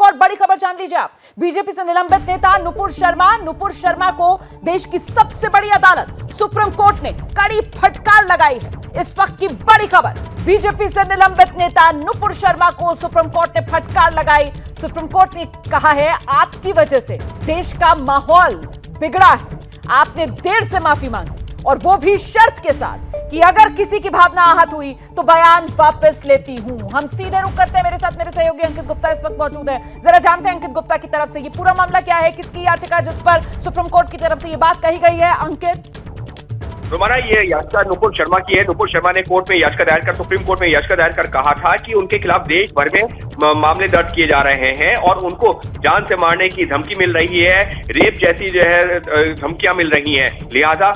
और बड़ी खबर जान लीजिए आप। बीजेपी से निलंबित नेता नुपुर शर्मा को देश की सबसे बड़ी अदालत सुप्रीम कोर्ट ने कड़ी फटकार लगाई है। इस वक्त की बड़ी खबर, बीजेपी से निलंबित नेता नुपुर शर्मा को सुप्रीम कोर्ट ने फटकार लगाई। सुप्रीम कोर्ट ने कहा है, आपकी वजह से देश का माहौल बिगड़ा है, आपने देर से माफी मांगी और वो भी शर्त के साथ कि अगर किसी की भावना आहत हुई तो बयान वापस लेती हूं। हम सीधे रुख करते हैं, मेरे साथ मेरे सहयोगी अंकित गुप्ता इस वक्त मौजूद है। जरा जानते हैं अंकित गुप्ता की तरफ से ये पूरा मामला क्या है, किसकी याचिका जिस पर सुप्रीम कोर्ट की तरफ से ये बात कही गई है। अंकित, रोमाना, ये याचिका नुपुर शर्मा की है। नुपुर शर्मा ने कोर्ट में याचिका दायर कर सुप्रीम कोर्ट में याचिका दायर कर कहा था कि उनके खिलाफ देश भर में मामले दर्ज किए जा रहे हैं और उनको जान से मारने की धमकी मिल रही है, रेप जैसी जो है धमकियां मिल रही हैं। लिहाजा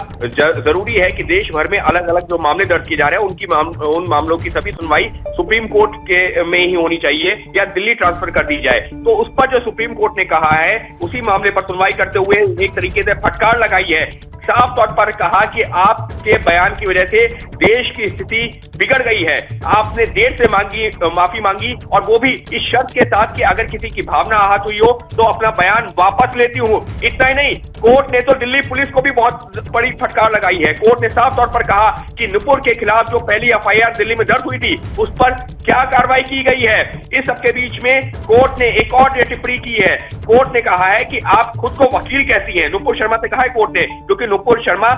जरूरी है कि देश भर में अलग अलग जो मामले दर्ज किए जा रहे हैं उन मामलों की सभी सुनवाई सुप्रीम कोर्ट के में ही होनी चाहिए या दिल्ली ट्रांसफर कर दी जाए। तो उस पर जो सुप्रीम कोर्ट ने कहा है, उसी मामले पर सुनवाई करते हुए एक तरीके से फटकार लगाई है। साफ तौर पर कहा कि आपके बयान की वजह से देश की स्थिति बिगड़ गई है। आपने देर से माफी मांगी और वो भी इस शर्त के साथ कि अगर किसी की भावना आहत हुई हो तो अपना बयान वापस लेती हूं। इतना ही नहीं, कोर्ट ने तो दिल्ली पुलिस को भी बहुत बड़ी फटकार लगाई है। कोर्ट ने साफ तौर पर कहा कि नुपुर के खिलाफ जो पहली एफआईआर दिल्ली में दर्ज हुई थी उस पर क्या कार्रवाई की गई है। इस सबके बीच में कोर्ट ने एक और टिप्पणी की है। कोर्ट ने कहा है कि आप खुद को वकील कहती हैं। नुपुर शर्मा से कहा है कोर्ट ने, क्योंकि नुपुर शर्मा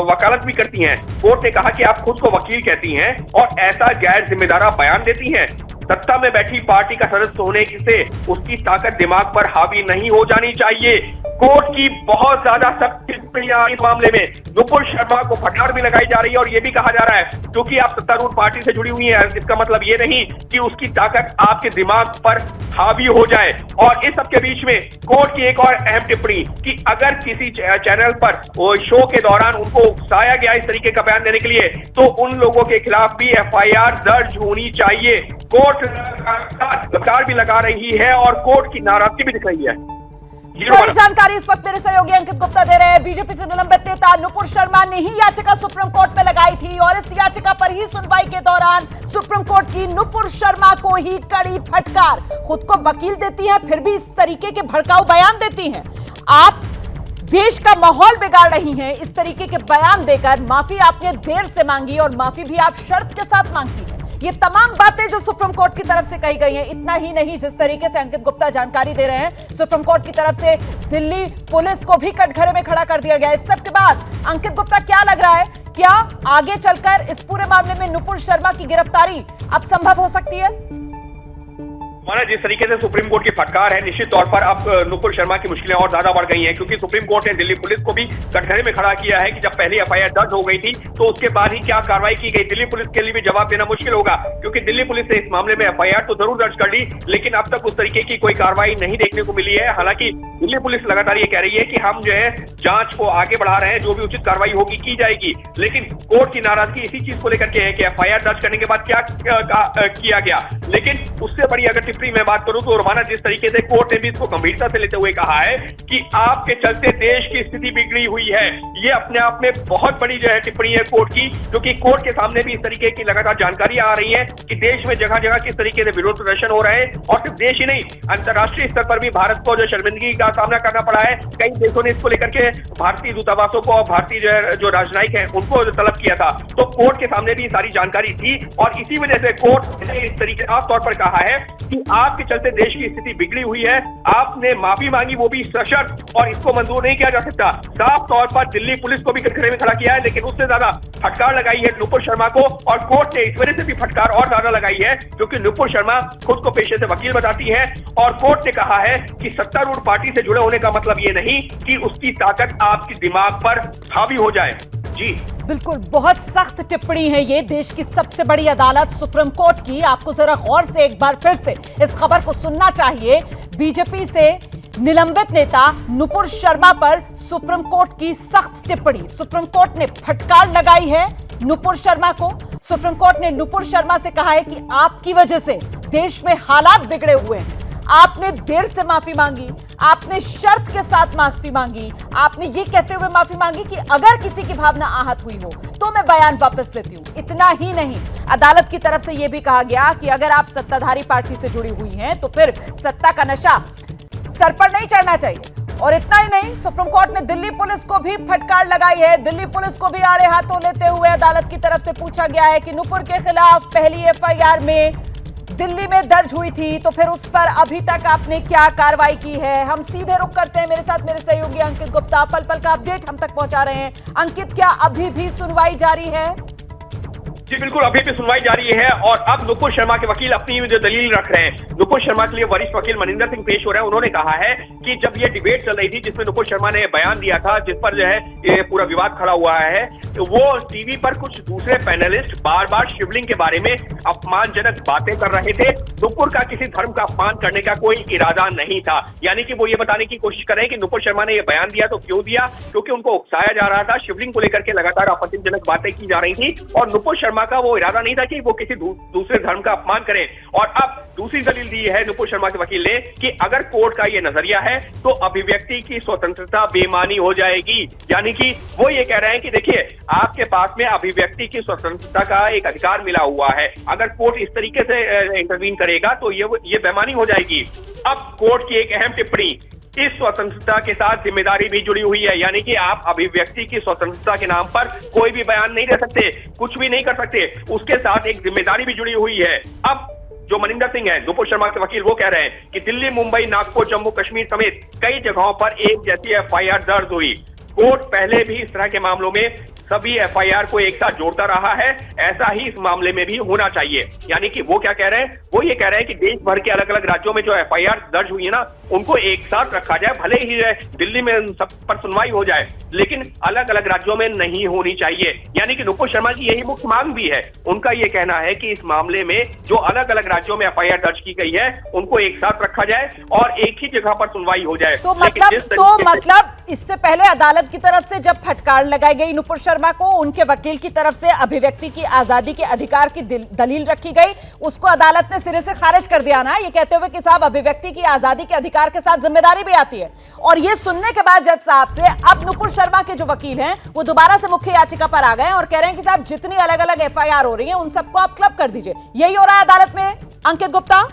वकालत भी करती हैं। कोर्ट ने कहा कि आप खुद को वकील कहती हैं और ऐसा गैर जिम्मेदार बयान देती हैं। सत्ता में बैठी पार्टी का सदस्य होने से उसकी ताकत दिमाग पर हावी नहीं हो जानी चाहिए। कोर्ट की बहुत ज्यादा सख्त टिप्पणियां इस मामले में नुपुर शर्मा को फटकार भी लगाई जा रही है और यह भी कहा जा रहा है क्योंकि आप सत्तारूढ़ पार्टी से जुड़ी हुई हैं, इसका मतलब ये नहीं कि उसकी ताकत आपके दिमाग पर हावी हो जाए। और इस सबके बीच में कोर्ट की एक और अहम टिप्पणी कि अगर किसी चैनल पर शो के दौरान उनको उकसाया गया इस तरीके का बयान देने के लिए तो उन लोगों के खिलाफ भी एफआईआर दर्ज होनी चाहिए। कोर्ट लगातार भी लगा रही है और कोर्ट की नाराजगी भी दिख रही है। बड़ी जानकारी इस वक्त मेरे सहयोगी अंकित गुप्ता दे रहे हैं। बीजेपी से निलंबित नेता नुपुर शर्मा ने ही याचिका सुप्रीम कोर्ट में लगाई थी और इस याचिका पर ही सुनवाई के दौरान सुप्रीम कोर्ट की नुपुर शर्मा को ही कड़ी फटकार। खुद को वकील देती हैं, फिर भी इस तरीके के भड़काऊ बयान देती हैं। आप देश का माहौल बिगाड़ रही हैं, इस तरीके के बयान देकर माफी आपने देर से मांगी और माफी भी आप शर्त के साथ मांगती हैं। ये तमाम बातें जो सुप्रीम कोर्ट की तरफ से कही गई हैं। इतना ही नहीं, जिस तरीके से अंकित गुप्ता जानकारी दे रहे हैं, सुप्रीम कोर्ट की तरफ से दिल्ली पुलिस को भी कटघरे में खड़ा कर दिया गया। इस सब के बाद अंकित गुप्ता, क्या लग रहा है, क्या आगे चलकर इस पूरे मामले में नुपुर शर्मा की गिरफ्तारी अब संभव हो सकती है? माना जिस तरीके से सुप्रीम कोर्ट की फटकार है, निश्चित तौर पर अब नुपुर शर्मा की मुश्किलें और ज्यादा बढ़ गई हैं क्योंकि सुप्रीम कोर्ट ने दिल्ली पुलिस को भी कटघरे में खड़ा किया है कि जब पहली एफआईआर दर्ज हो गई थी तो उसके बाद ही क्या कार्रवाई की गई। दिल्ली पुलिस के लिए भी जवाब देना मुश्किल होगा क्योंकि दिल्ली पुलिस ने इस मामले में एफआईआर तो जरूर दर्ज कर ली लेकिन अब तक उस तरीके की कोई कार्रवाई नहीं देखने को मिली है। हालांकि दिल्ली पुलिस लगातार ये कह रही है कि हम जो है जांच को आगे बढ़ा रहे हैं, जो भी उचित कार्रवाई होगी की जाएगी। लेकिन कोर्ट की नाराजगी इसी चीज को लेकर के है कि एफआईआर दर्ज करने के बाद क्या किया गया। लेकिन उससे बड़ी अगर टिप्पणी मैं बात करूं तो रोमाना, जिस तरीके से कोर्ट ने भी इसको गंभीरता से लेते हुए कहा है कि आपके चलते देश की स्थिति बिगड़ी हुई है। ये अपने आप में बहुत बड़ी जो है टिप्पणी है कोर्ट की, क्योंकि कोर्ट के सामने भी इस तरीके की लगातार जानकारी आ रही है कि देश में जगह जगह किस तरीके से विरोध प्रदर्शन हो रहे हैं और सिर्फ देश ही नहीं, अंतर्राष्ट्रीय स्तर पर भी भारत को जो शर्मिंदगी का सामना करना पड़ा है। कई देशों ने इसको लेकर के भारतीय दूतावासों को और भारतीय जो राजनयिक है उनको तलब किया था। तो कोर्ट के सामने भी सारी जानकारी थी और इसी वजह से कोर्ट ने इस तरीके साफ तौर पर कहा है कि आपके चलते देश की स्थिति बिगड़ी हुई है, आपने माफी मांगी वो भी सशर्त और इसको मंजूर नहीं किया जा सकता। साफ तौर पर दिल्ली पुलिस को भी कटघरे में खड़ा किया है लेकिन उससे ज्यादा फटकार लगाई है नुपुर शर्मा को और कोर्ट ने इस वजह से भी फटकार और ज्यादा लगाई है क्योंकि नुपुर शर्मा खुद को पेशे से वकील बताती है और कोर्ट ने कहा है कि सत्तारूढ़ पार्टी से जुड़े होने का मतलब ये नहीं कि उसकी ताकत आपके दिमाग पर हावी हो जाए। जी बिल्कुल, बहुत सख्त टिप्पणी है ये देश की सबसे बड़ी अदालत सुप्रीम कोर्ट की। आपको जरा गौर से एक बार फिर से इस खबर को सुनना चाहिए। बीजेपी से निलंबित नेता नुपुर शर्मा पर सुप्रीम कोर्ट की सख्त टिप्पणी। सुप्रीम कोर्ट ने फटकार लगाई है नुपुर शर्मा को। सुप्रीम कोर्ट ने नुपुर शर्मा से कहा है कि आपकी वजह से देश में हालात बिगड़े हुए हैं, आपने देर से माफी मांगी, आपने शर्त के साथ माफी मांगी, आपने ये कहते हुए माफी मांगी कि अगर किसी की भावना आहत हुई हो तो मैं बयान वापस लेती हूं। इतना ही नहीं, अदालत की तरफ से यह भी कहा गया कि अगर आप सत्ताधारी पार्टी से जुड़ी हुई हैं तो फिर सत्ता का नशा सर पर नहीं चढ़ना चाहिए। और इतना ही नहीं, सुप्रीम कोर्ट ने दिल्ली पुलिस को भी फटकार लगाई है। दिल्ली पुलिस को भी आड़े हाथों लेते हुए अदालत की तरफ से पूछा गया है कि नुपुर के खिलाफ पहली एफआईआर में दिल्ली में दर्ज हुई थी तो फिर उस पर अभी तक आपने क्या कार्रवाई की है। हम सीधे रुक करते हैं, मेरे साथ मेरे सहयोगी अंकित गुप्ता पल पल का अपडेट हम तक पहुंचा रहे हैं। अंकित, क्या अभी भी सुनवाई जारी है? जी बिल्कुल, अभी भी सुनवाई जारी है और अब नुपुर शर्मा के वकील अपनी जो दलील रख रहे हैं। नुपुर शर्मा के लिए वरिष्ठ वकील मनिंदर सिंह पेश हो रहे हैं। उन्होंने कहा है कि जब ये डिबेट चल रही थी जिसमें नुपुर शर्मा ने बयान दिया था, जिस पर जो है ये पूरा विवाद खड़ा हुआ है, तो वो टीवी पर कुछ दूसरे पैनलिस्ट बार बार शिवलिंग के बारे में अपमानजनक बातें कर रहे थे। नुपुर का किसी धर्म का अपमान करने का कोई इरादा नहीं था। यानी कि वो ये बताने की कोशिश कर रहे हैं कि नुपुर शर्मा ने ये बयान दिया तो क्यों दिया, क्योंकि उनको उकसाया जा रहा था। शिवलिंग को लेकर के लगातार आपत्तिजनक बातें की जा रही थी और नुपुर शर्मा का वो इरादा नहीं था कि वो किसी दूसरे धर्म का अपमान करें। और अब दूसरी दलील दी है नुपुर शर्मा के वकील ने कि अगर कोर्ट का ये नजरिया है तो अभिव्यक्ति की स्वतंत्रता बेमानी हो जाएगी। यानी कि वो ये कह रहे हैं कि देखिए, आपके पास में अभिव्यक्ति की स्वतंत्रता का एक अधिकार मिला हुआ है, अगर कोर्ट इस तरीके से इंटरवीन करेगा तो ये बेमानी हो जाएगी। अब कोर्ट की एक अहम टिप्पणी, इस स्वतंत्रता के साथ जिम्मेदारी भी जुड़ी हुई है। यानी कि आप अभिव्यक्ति की स्वतंत्रता के नाम पर कोई भी बयान नहीं दे सकते, कुछ भी नहीं कर सकते, उसके साथ एक जिम्मेदारी भी जुड़ी हुई है। अब जो मनिंदर सिंह है, नुपुर शर्मा के वकील, वो कह रहे हैं कि दिल्ली, मुंबई, नागपुर, जम्मू कश्मीर समेत कई जगहों पर एक जैसी एफआईआर दर्ज हुई। कोर्ट पहले भी इस तरह के मामलों में सभी एफआईआर को एक साथ जोड़ता रहा है, ऐसा ही इस मामले में भी होना चाहिए। यानी कि वो क्या कह रहे हैं, वो ये कह रहे हैं कि देश भर के अलग अलग राज्यों में जो एफआईआर दर्ज हुई है ना, उनको एक साथ रखा जाए। भले ही दिल्ली में सब पर सुनवाई हो जाए, लेकिन अलग अलग राज्यों में नहीं होनी चाहिए। यानी कि नुपुर शर्मा की यही मुख्य मांग भी है। उनका ये कहना है कि इस मामले में जो अलग अलग राज्यों में एफआईआर दर्ज की गई है उनको एक साथ रखा जाए और एक ही जगह पर सुनवाई हो जाए। तो मतलब इससे पहले अदालत की तरफ से जब फटकार लगाई गई नुपुर शर्मा को, उनके वकील की तरफ से अभिव्यक्ति की आजादी के अधिकार की दलील रखी गई, उसको अदालत ने सिरे से खारिज कर दिया ना, ये कहते हुए कि साहब अभिव्यक्ति की आजादी के अधिकार के साथ जिम्मेदारी भी आती है। और ये सुनने के बाद जज साहब से अब नुपुर शर्मा के जो वकील हैं वो दोबारा से मुख्य याचिका पर आ गए और कह रहे हैं कि साहब जितनी अलग अलग एफआईआर हो रही है उन सबको आप क्लब कर दीजिए। यही हो रहा है अदालत में, अंकित गुप्ता?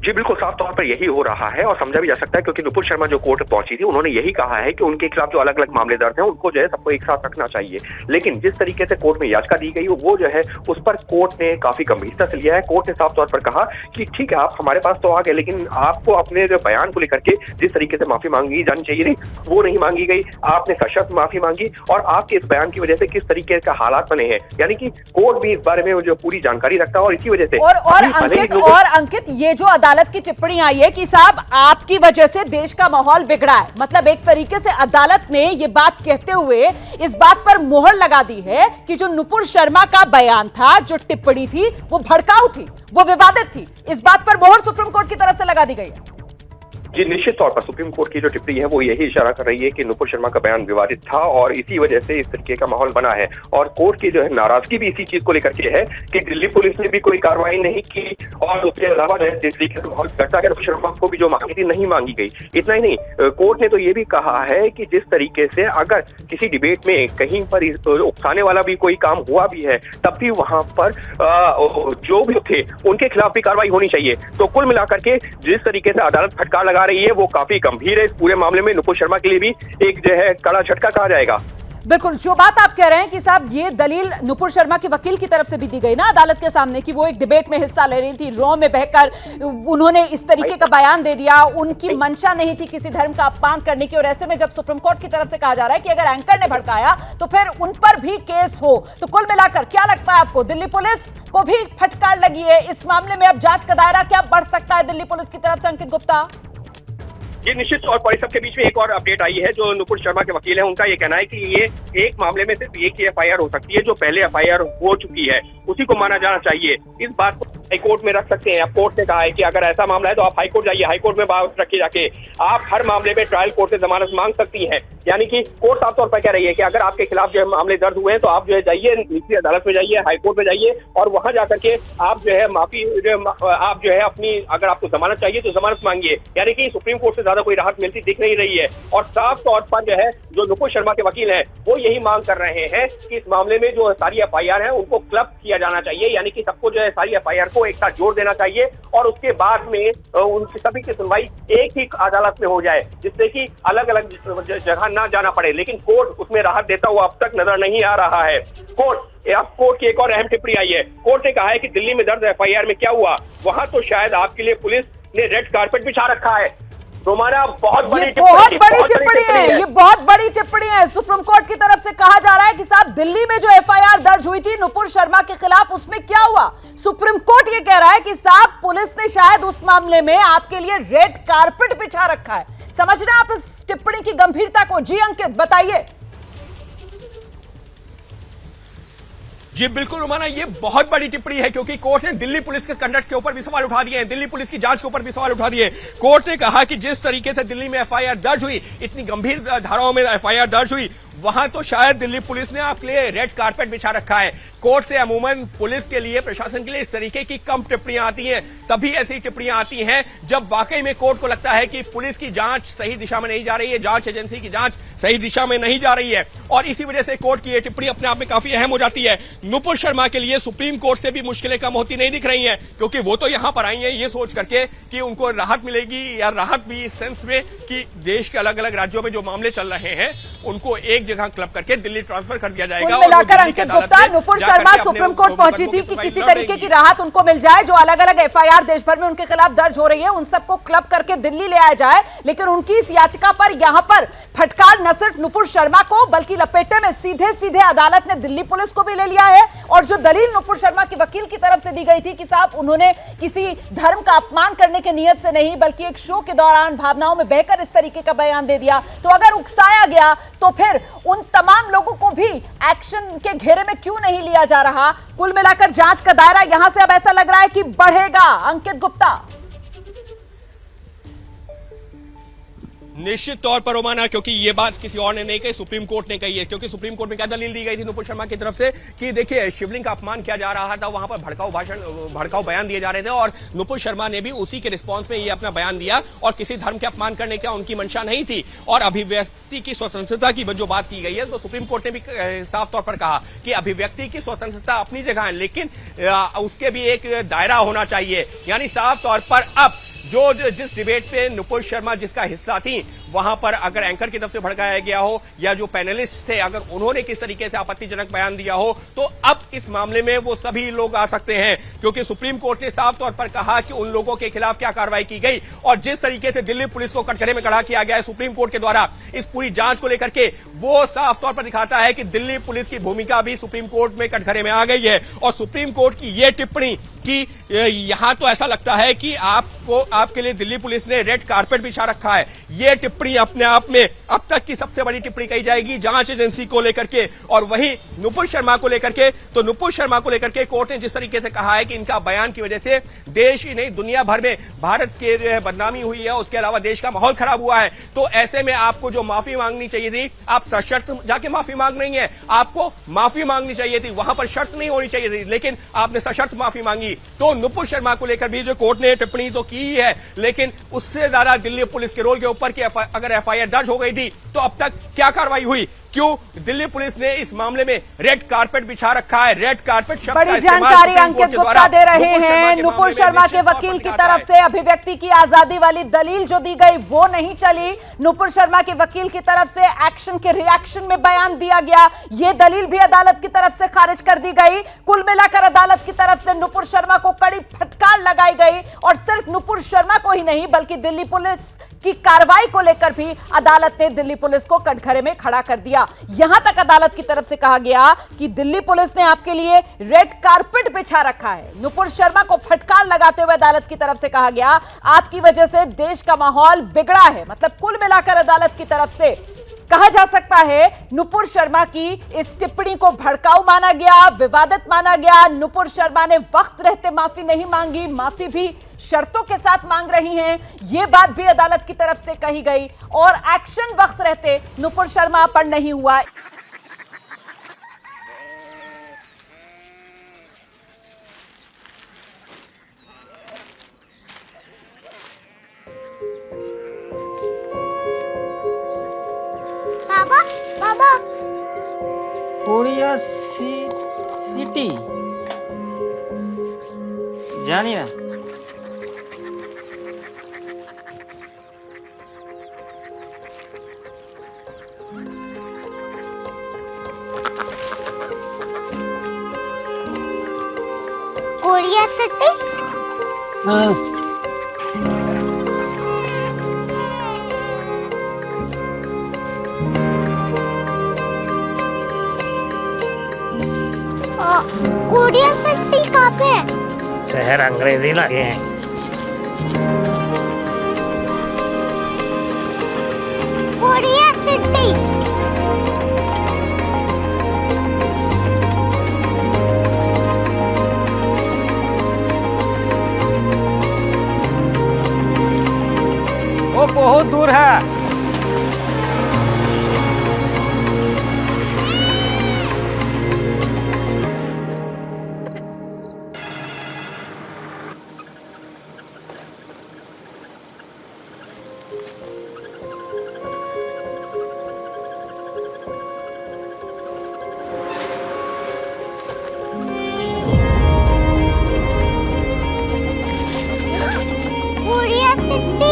जी बिल्कुल, साफ तौर पर यही हो रहा है और समझा भी जा सकता है, क्योंकि नुपुर शर्मा जो कोर्ट पहुंची थी उन्होंने यही कहा है कि उनके खिलाफ जो अलग अलग मामले दर्ज हैं उनको जो है सबको एक साथ रखना चाहिए। लेकिन जिस तरीके से कोर्ट में याचिका दी गई वो जो है उस पर कोर्ट ने काफी गंभीरता से लिया है। कोर्ट ने साफ तौर पर कहा कि ठीक है, आप हमारे पास तो आ गए, लेकिन आपको अपने जो बयान को लेकर के जिस तरीके से माफी मांगी जानी चाहिए थी वो नहीं मांगी गई। आपने सशर्त माफी मांगी और आपके इस बयान की वजह से किस तरीके का हालात बने हैं, यानी कि कोर्ट भी इस बारे में जो पूरी जानकारी रखता है और इसी वजह से और अंकित ये जो अदालत की टिप्पणी आई है कि साहब आपकी वजह से देश का माहौल बिगड़ा है, मतलब एक तरीके से अदालत ने ये बात कहते हुए इस बात पर मोहर लगा दी है कि जो नुपुर शर्मा का बयान था, जो टिप्पणी थी, वो भड़काऊ थी, वो विवादित थी। इस बात पर मोहर सुप्रीम कोर्ट की तरफ से लगा दी गई है। जी निश्चित तौर पर सुप्रीम कोर्ट की जो टिप्पणी है वो यही इशारा कर रही है कि नुपुर शर्मा का बयान विवादित था और इसी वजह से इस तरीके का माहौल बना है। और कोर्ट की जो है नाराजगी भी इसी चीज को लेकर के है कि दिल्ली पुलिस ने भी कोई कार्रवाई नहीं की और उसके अलावा जो है जिस तरीके से माहौल चर्चा है, नुपुर शर्मा को भी जो मांगी थी नहीं मांगी गई। इतना ही नहीं, कोर्ट ने तो ये भी कहा है कि जिस तरीके से अगर किसी डिबेट में कहीं पर उकसाने वाला भी कोई काम हुआ भी है तब भी वहां पर जो भी थे उनके खिलाफ भी कार्रवाई होनी चाहिए। तो कुल मिलाकर के जिस तरीके से अदालत फटकार लगा रही है वो काफी गंभीर है। इस पूरे मामले में नुपुर शर्मा के लिए भी एक जो है कड़ा झटका कहा जाएगा। बिल्कुल, जो बात आप कह रहे हैं कि साहब ये दलील नुपुर शर्मा के वकील की तरफ से भी दी गई ना अदालत के सामने कि वो एक डिबेट में हिस्सा ले रही थी, रॉ में बहकर उन्होंने इस तरीके का बयान दे दिया, उनकी मंशा नहीं थी किसी धर्म का अपमान करने की। और ऐसे में जब सुप्रीम कोर्ट की तरफ से कहा जा रहा है कि अगर एंकर ने भड़काया तो फिर उन पर भी केस हो, तो कुल मिलाकर क्या लगता है आपको, दिल्ली पुलिस को भी फटकार लगी है इस मामले में? अब जांच का दायरा क्या बढ़ सकता है दिल्ली पुलिस की तरफ से, अंकित गुप्ता? ये निश्चित तौर पर सबके बीच में एक और अपडेट आई है। जो नुपुर शर्मा के वकील है उनका ये कहना है कि ये एक मामले में सिर्फ एक ही एफआईआर हो सकती है, जो पहले एफआईआर हो चुकी है उसी को माना जाना चाहिए। इस बात को हाईकोर्ट में रख सकते हैं। अब कोर्ट ने कहा है कि अगर ऐसा मामला है तो आप हाईकोर्ट जाइए, हाईकोर्ट में बात रखिए जाके। आप हर मामले में ट्रायल कोर्ट से जमानत मांग सकती हैं। यानी कि कोर्ट साफ तौर पर कह रही है कि अगर आपके खिलाफ जो है मामले दर्ज हुए हैं तो आप जो है जाइए, निचली अदालत में जाइए, हाईकोर्ट में जाइए और वहां जाकर के आप जो है आप जो है अपनी, अगर आपको जमानत चाहिए तो जमानत मांगिए। यानी कि सुप्रीम कोर्ट से ज्यादा कोई राहत मिलती दिख नहीं रही है। और साफ तौर पर जो है जो नुपुर शर्मा के वकील हैं वो यही मांग कर रहे हैं कि इस मामले में जो सारी एफआईआर है उनको क्लब किया जाना चाहिए। यानी कि सबको जो है सारी एफआईआर को एक साथ जोड़ देना चाहिए और उसके बाद में उनकी सभी की सुनवाई एक ही अदालत में हो जाए, जिससे कि अलग अलग जगह ना जाना पड़े। लेकिन कोर्ट उसमें राहत देता हुआ अब तक नजर नहीं आ रहा है। कोर्ट की एक और अहम टिप्पणी आई है। कोर्ट ने कहा है कि दिल्ली में दर्ज एफआईआर में क्या हुआ, वहां तो शायद आपके लिए पुलिस ने रेड कारपेट बिछा रखा है। रोमाना बहुत बड़ी टिप्पणी है, ये बहुत बड़ी टिप्पणी है। सुप्रीम कोर्ट की तरफ से कहा जा रहा है कि साहब दिल्ली में जो एफआईआर दर्ज हुई थी नुपुर शर्मा के खिलाफ उसमें क्या हुआ। सुप्रीम कोर्ट ये कह रहा है कि साहब पुलिस ने शायद उस मामले में आपके लिए रेड कारपेट बिछा रखा है। समझ रहे हैं आप इस टिप्पणी की गंभीरता को? जी अंकित बताइए। जी बिल्कुल रुमाना, ये बहुत बड़ी टिप्पणी है क्योंकि कोर्ट ने दिल्ली पुलिस के कंडक्ट के ऊपर भी सवाल उठा दिए हैं, दिल्ली पुलिस की जांच के ऊपर भी सवाल उठा दिए। कोर्ट ने कहा कि जिस तरीके से दिल्ली में एफआईआर दर्ज हुई, इतनी गंभीर धाराओं में एफआईआर दर्ज हुई, वहां तो शायद दिल्ली पुलिस ने आपके लिए रेड कारपेट बिछा रखा है। कोर्ट से अमूमन पुलिस के लिए, प्रशासन के लिए इस तरीके की कम टिप्पणियां आती हैं, तभी ऐसी टिप्पणियां आती हैं जब वाकई में कोर्ट को लगता है कि पुलिस की जांच सही दिशा में नहीं जा रही है, जांच एजेंसी की जांच सही दिशा में नहीं जा रही है। और इसी वजह से कोर्ट की यह टिप्पणी अपने आप में काफी अहम हो जाती है। नुपुर शर्मा के लिए सुप्रीम कोर्ट से भी मुश्किलें कम होती नहीं दिख रही हैं, क्योंकि वो तो यहां पर आई हैं ये सोच करके कि उनको राहत मिलेगी, या राहत भी इस सेंस में कि देश के अलग अलग राज्यों में जो मामले चल रहे हैं उनको एक जगह क्लब करके दिल्ली ट्रांसफर कर दिया जाएगा। कुल मिलाकर अंकित गुप्ता, नुपुर शर्मा सुप्रीम कोर्ट पहुंची थी कि किसी तरीके की राहत उनको मिल जाए। जो अलग अलग एफआईआर देश भर में उनके खिलाफ दर्ज हो रही है उन सबको क्लब करके दिल्ली ले आया जाए। लेकिन उनकी इस याचिका पर यहां पर फटकार न सिर्फ नुपुर शर्मा को बल्कि लपेटे में सीधे सीधे अदालत ने दिल्ली पुलिस को भी ले लिया है। और जो दलील नुपुर शर्मा के वकील की तरफ से दी गई थी कि साहब उन्होंने किसी धर्म का अपमान करने की नीयत से नहीं बल्कि एक शो के दौरान भावनाओं में बहकर इस तरीके का बयान दे दिया, तो अगर उकसाया गया तो फिर उन तमाम लोगों को भी एक्शन के घेरे में क्यों नहीं लिया जा रहा। कुल मिलाकर जांच का दायरा यहां से अब ऐसा लग रहा है कि बढ़ेगा। अंकित गुप्ता, निश्चित तौर पर रोमाना, क्योंकि ये बात किसी और ने नहीं कही, सुप्रीम कोर्ट ने कही है। क्योंकि सुप्रीम कोर्ट में क्या दलील दी गई थी नुपुर शर्मा की तरफ से कि देखिए शिवलिंग का अपमान किया जा रहा था, वहां पर भड़काऊ बयान दिए जा रहे थे और नुपुर शर्मा ने भी उसी के रिस्पॉन्स में ये अपना बयान दिया और किसी धर्म के अपमान करने का उनकी मंशा नहीं थी। और अभिव्यक्ति की स्वतंत्रता की जो बात की गई है तो सुप्रीम कोर्ट ने भी साफ तौर पर कहा कि अभिव्यक्ति की स्वतंत्रता अपनी जगह है, लेकिन उसके भी एक दायरा होना चाहिए। यानी साफ तौर पर अब जिस डिबेट पे नुपुर शर्मा जिसका हिस्सा थी वहां पर अगर एंकर की तरफ से भड़काया गया हो या जो पैनलिस्ट थे अगर उन्होंने किस तरीके से आपत्तिजनक बयान दिया हो तो अब इस मामले में वो सभी लोग आ सकते हैं, क्योंकि सुप्रीम कोर्ट ने साफ तौर पर कहा कि उन लोगों के खिलाफ क्या कार्रवाई की गई और जिस तरीके से दिल्ली पुलिस को कटघरे में खड़ा किया गया है सुप्रीम कोर्ट के द्वारा इस पूरी जांच को लेकर के, वो साफ तौर पर दिखाता है कि दिल्ली पुलिस की भूमिका भी सुप्रीम कोर्ट में कटघरे में आ गई है। और सुप्रीम कोर्ट की यह टिप्पणी कि यहां तो ऐसा लगता है कि आपके लिए दिल्ली पुलिस ने रेड कारपेट बिछा रखा है, यह टिप्पणी अपने आप में अब तक की सबसे बड़ी टिप्पणी कही जाएगी जांच एजेंसी को लेकर के। और वहीं नुपुर शर्मा को लेकर के, तो नुपुर शर्मा को लेकर के कोर्ट ने जिस तरीके से कहा है कि इनका बयान की वजह से देश ही नहीं दुनिया भर में भारत के बदनामी हुई है, उसके अलावा देश का माहौल खराब हुआ है, तो ऐसे में आपको जो माफी मांगनी चाहिए थी, आप सशर्त जाके माफी मांग नहीं है, आपको माफी मांगनी चाहिए थी, वहां पर शर्त नहीं होनी चाहिए थी, लेकिन आपने सशर्त माफी मांगी। तो नुपुर शर्मा को लेकर भी जो कोर्ट ने टिप्पणी तो की है, लेकिन उससे ज्यादा दिल्ली पुलिस के रोल के ऊपर कि अगर एफआईआर दर्ज हो गई थी तो अब तक क्या कार्रवाई हुई, क्यों दिल्ली पुलिस ने इस मामले में रेड कारपेट बिछा रखा है। रेड कारपेट शब्द का बड़ी जानकारी अंकित गुप्ता दे रहे हैं। नुपुर शर्मा के वकील की तरफ से अभिव्यक्ति की आजादी वाली दलील जो दी गई वो नहीं चली, नुपुर शर्मा के वकील की तरफ से एक्शन के रिएक्शन में बयान दिया गया, ये दलील भी अदालत की तरफ से खारिज कर दी गई। कुल मिलाकर अदालत की तरफ से नुपुर शर्मा को कड़ी फटकार लगाई गई और सिर्फ नुपुर शर्मा को ही नहीं बल्कि दिल्ली पुलिस की कार्रवाई को लेकर भी अदालत ने दिल्ली पुलिस को कटघरे में खड़ा कर दिया। यहां तक अदालत की तरफ से कहा गया कि दिल्ली पुलिस ने आपके लिए रेड कारपेट बिछा रखा है। नुपुर शर्मा को फटकार लगाते हुए अदालत की तरफ से कहा गया आपकी वजह से देश का माहौल बिगड़ा है। मतलब कुल मिलाकर अदालत की तरफ से कहा जा सकता है नुपुर शर्मा की इस टिप्पणी को भड़काऊ माना गया, विवादित माना गया। नुपुर शर्मा ने वक्त रहते माफी नहीं मांगी, माफी भी शर्तों के साथ मांग रही हैं, यह बात भी अदालत की तरफ से कही गई और एक्शन वक्त रहते नुपुर शर्मा पर नहीं हुआ। बाबा बाबा कोरिया सिटी जानी ना कोरिया सिटी कोरिया सिटी कहाँ पे है? शहर अंग्रेजी लगे हैं। कोरिया सिटी वो बहुत दूर है। कोरिया सिटी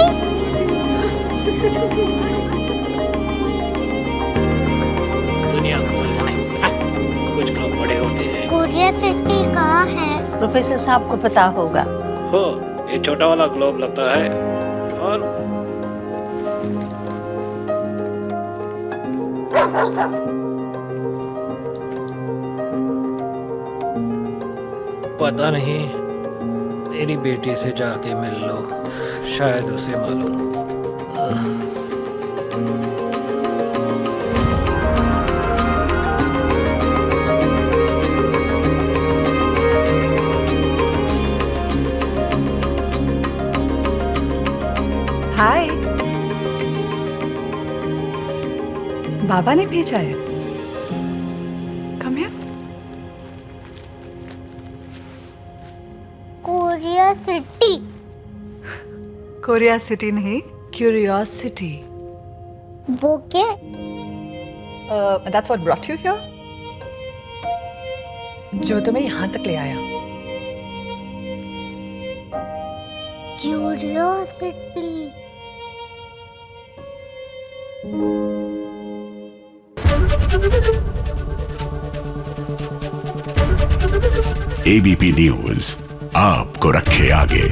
दुनिया को कुछ लोग बड़े होते हैं। कोरिया सिटी कहाँ है? प्रोफेसर साहब को पता होगा। हो ये छोटा वाला ग्लोब लगता है और पता नहीं, मेरी बेटी से जाके मिल लो, शायद उसे मालूम हो। हाय, बाबा ने भेजा है। Come here. Korea city Korea city नहीं, क्यूरियोसिटी। वो क्या? That's what brought you here? जो तुम्हें यहाँ तक ले आया। क्यूरियोसिटी एबीपी न्यूज आपको रखे आगे।